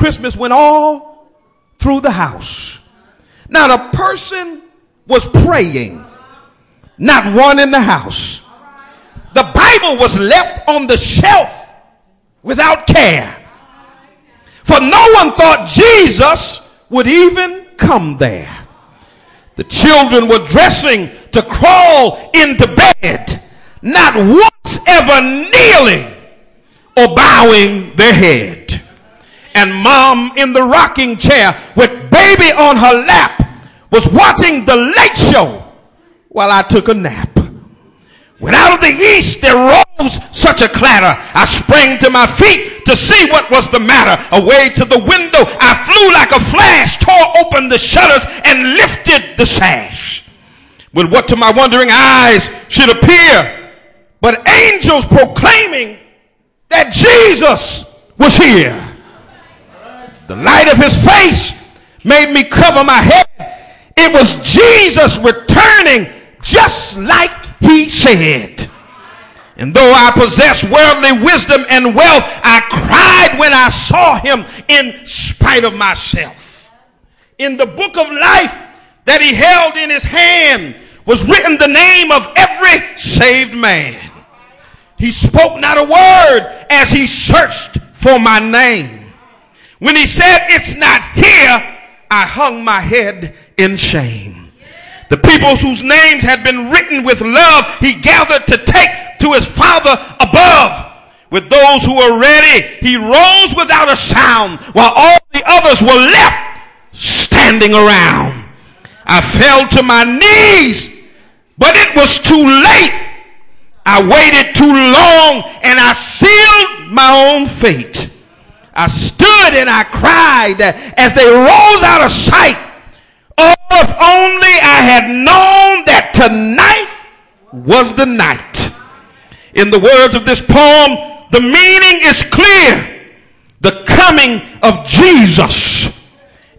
Christmas went all through the house. Now the person was praying, not one in the house. The Bible was left on the shelf without care. For no one thought Jesus would even come there. The children were dressing to crawl into bed, not once ever kneeling or bowing their head. And mom in the rocking chair with baby on her lap was watching the Late Show while I took a nap. When out of the east there rose such a clatter, I sprang to my feet to see what was the matter. Away to the window I flew like a flash, tore open the shutters and lifted the sash. With what to my wondering eyes should appear but angels proclaiming that Jesus was here. The light of his face made me cover my head. It was Jesus returning just like he said. And though I possess worldly wisdom and wealth, I cried when I saw him in spite of myself. In the book of life that he held in his hand was written the name of every saved man. He spoke not a word as he searched for my name. When he said, "It's not here," I hung my head in shame. The people whose names had been written with love, he gathered to take to his Father above. With those who were ready, he rose without a sound, while all the others were left standing around. I fell to my knees, but it was too late. I waited too long, and I sealed my own fate. I stood and I cried as they rose out of sight. Oh, if only I had known that tonight was the night. In the words of this poem, the meaning is clear. The coming of Jesus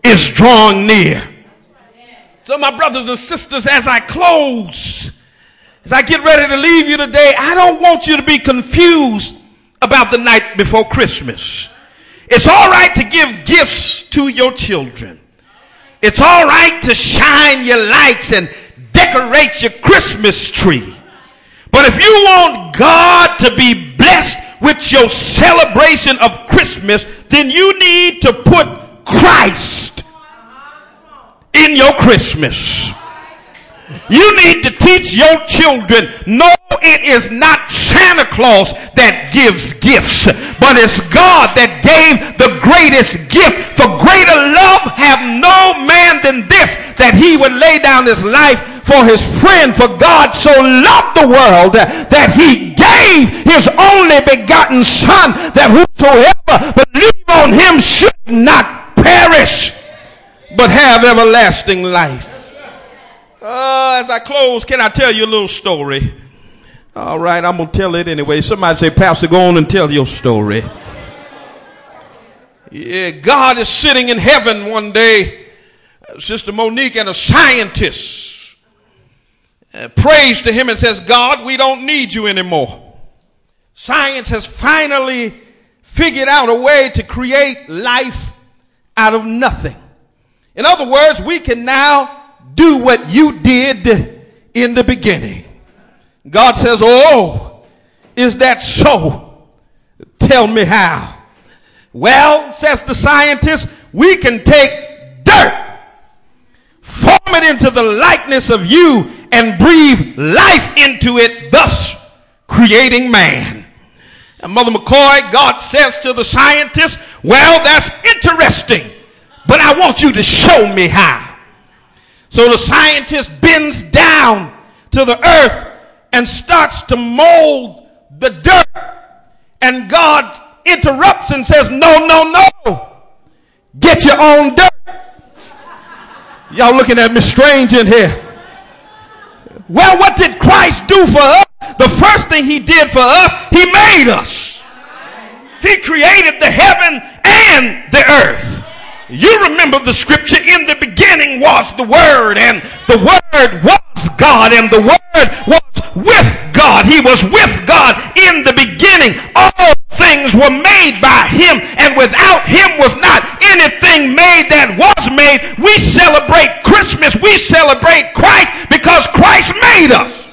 is drawing near. So my brothers and sisters, as I close, as I get ready to leave you today, I don't want you to be confused about the night before Christmas. It's all right to give gifts to your children. It's all right to shine your lights and decorate your Christmas tree. But if you want God to be blessed with your celebration of Christmas, then you need to put Christ in your Christmas. You need to teach your children, no, it is not Santa Claus that gives gifts, but it's God that gave the greatest gift. For greater love have no man than this, that he would lay down his life for his friend. For God so loved the world that he gave his only begotten Son, that whosoever believe on him should not perish, but have everlasting life. As I close, can I tell you a little story? All right, I'm going to tell it anyway. Somebody say, "Pastor, go on and tell your story." Yeah, God is sitting in heaven one day. Sister Monique and a scientist prays to him and says, "God, we don't need you anymore. Science has finally figured out a way to create life out of nothing. In other words, we can now do what you did in the beginning." God says, "Oh, is that so? Tell me how." "Well," says the scientist, "we can take dirt, form it into the likeness of you, and breathe life into it, thus creating man." And Mother McCoy, God says to the scientist, "Well, that's interesting, but I want you to show me how." So the scientist bends down to the earth and starts to mold the dirt. And God interrupts and says, "No, no, no. Get your own dirt." Y'all looking at me strange in here. Well, what did Christ do for us? The first thing he did for us, he made us. He created the heaven and the earth. You remember the scripture, "In the beginning was the Word, and the Word was God, and the Word was with God." He was with God in the beginning. All things were made by him, and without him was not celebrate Christmas. We celebrate Christ because Christ made us.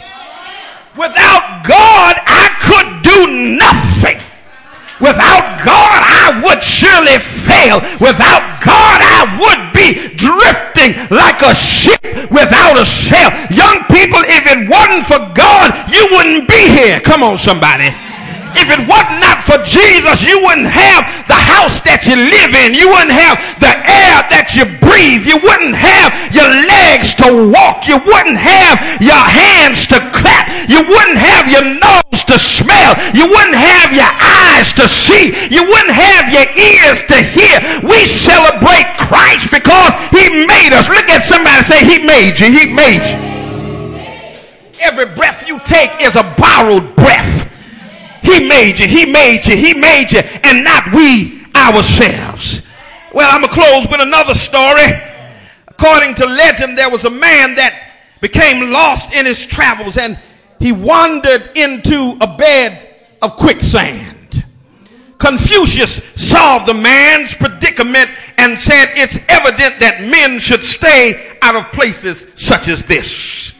Without God, I could do nothing. Without God, I would surely fail. Without God, I would be drifting like a ship without a sail. Young people, if it wasn't for God, you wouldn't be here. Come on, somebody. If it was not for Jesus, you wouldn't have the house that you live in. You wouldn't have the air that you breathe. You wouldn't have your legs to walk. You wouldn't have your hands to clap. You wouldn't have your nose to smell. You wouldn't have your eyes to see. You wouldn't have your ears to hear. We celebrate Christ because he made us. Look at somebody and say, he made you. He made you. Every breath you take is a borrowed breath. He made you, he made you, he made you, and not we ourselves. Well, I'm going to close with another story. According to legend, there was a man that became lost in his travels, and he wandered into a bed of quicksand. Confucius saw the man's predicament and said, it's evident that men should stay out of places such as this.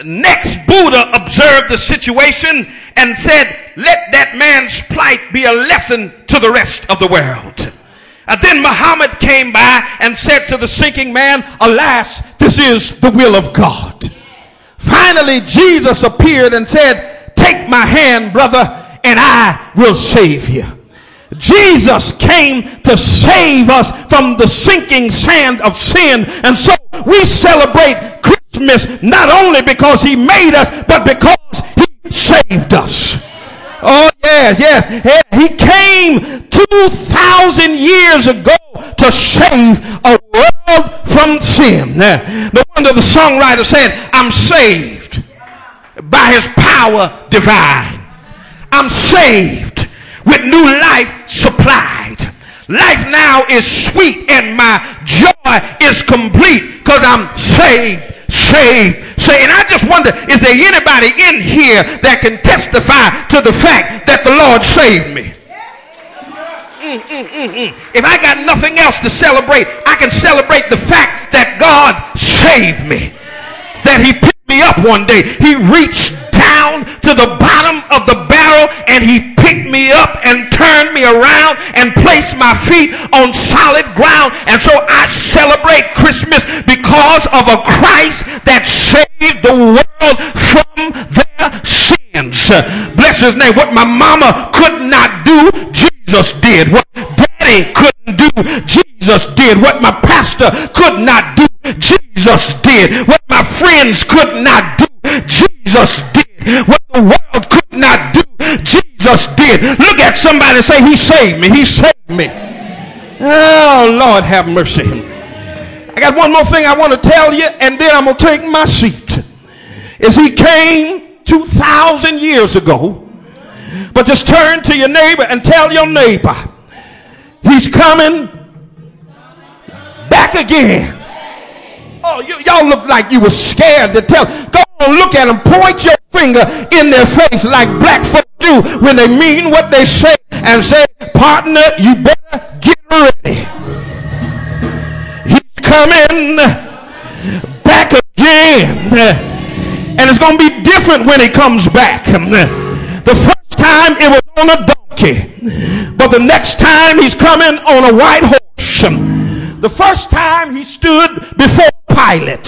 Next, Buddha observed the situation and said, let that man's plight be a lesson to the rest of the world. Then Muhammad came by and said to the sinking man, alas, this is the will of God. Finally, Jesus appeared and said, take my hand, brother, and I will save you. Jesus came to save us from the sinking sand of sin, and so we celebrate Christmas not only because he made us, but because he saved us. Oh yes, yes. He came 2,000 years ago to save a world from sin. No wonder the songwriter said, I'm saved by his power divine. I'm saved with new life supplied. Life now is sweet and my joy is complete because I'm saved. And I just wonder, is there anybody in here that can testify to the fact that the Lord saved me? If I got nothing else to celebrate, I can celebrate the fact that God saved me. That he picked me up one day. He reached down to the bottom of the barrel and he picked me up and turned me around and placed my feet on solid ground. And so I celebrate Christmas because of a Christ that saved the world from their sins. Bless his name. What my mama could not do, Jesus did. What daddy couldn't do, Jesus did. What my pastor could not do, Jesus did. What my friends could not do, Jesus did. What the world could not do, Jesus did. Look at somebody and say, he saved me. He saved me. Oh, Lord, have mercy. I got one more thing I want to tell you, and then I'm going to take my seat. Is he came 2,000 years ago. But just turn to your neighbor and tell your neighbor, he's coming back again. Oh, y'all look like you were scared to tell. Go on, look at them. Point your finger in their face like black folk do when they mean what they say and say, partner, you better get ready. He's coming back again. And it's going to be different when he comes back. The first time it was on a donkey. But the next time he's coming on a white horse. The first time he stood before Pilate.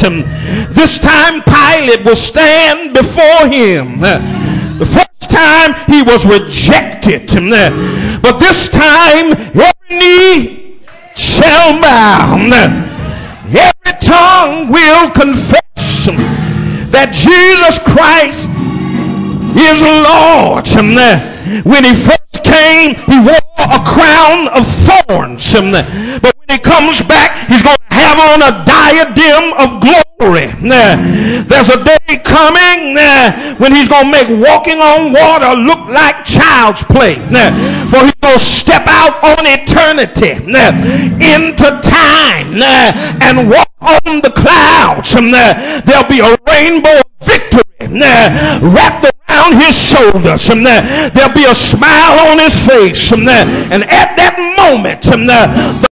This time Pilate will stand before him. The first time he was rejected. But this time every knee shall bow. Every tongue will confess that Jesus Christ is Lord. When he first came, he wore a crown of thorns. But when he comes back, he's going to have on a diadem of glory. There's a day coming when he's going to make walking on water look like child's play. For he's going to step out on eternity into time and walk on the clouds. There'll be a rainbow of victory wrapped around his shoulders. There'll be a smile on his face. And at that moment, the